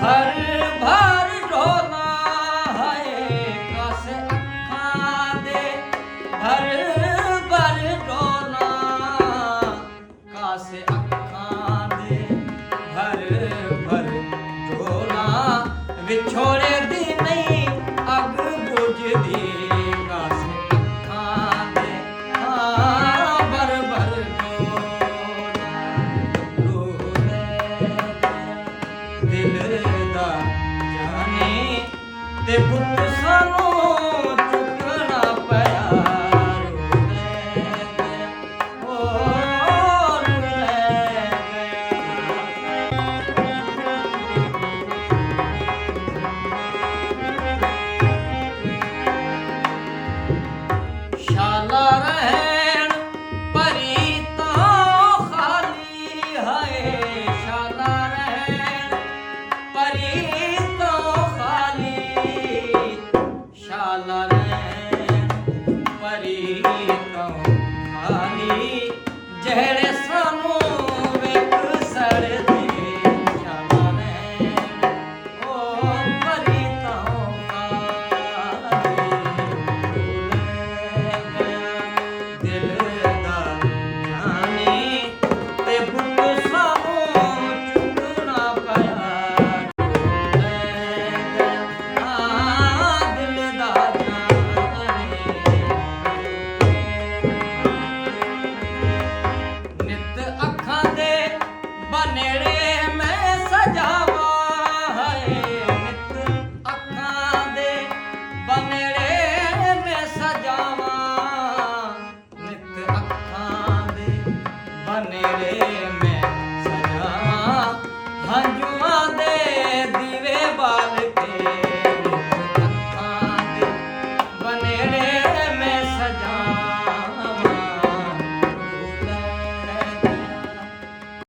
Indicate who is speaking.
Speaker 1: भर भर ढोला है कस अखां दे भर भर ढोला कस अखां दे भर भर ढोला विछोड़े दी नहीं अग बुझदी कस अखां दे भर भर दिल दा जाने ते पुत्र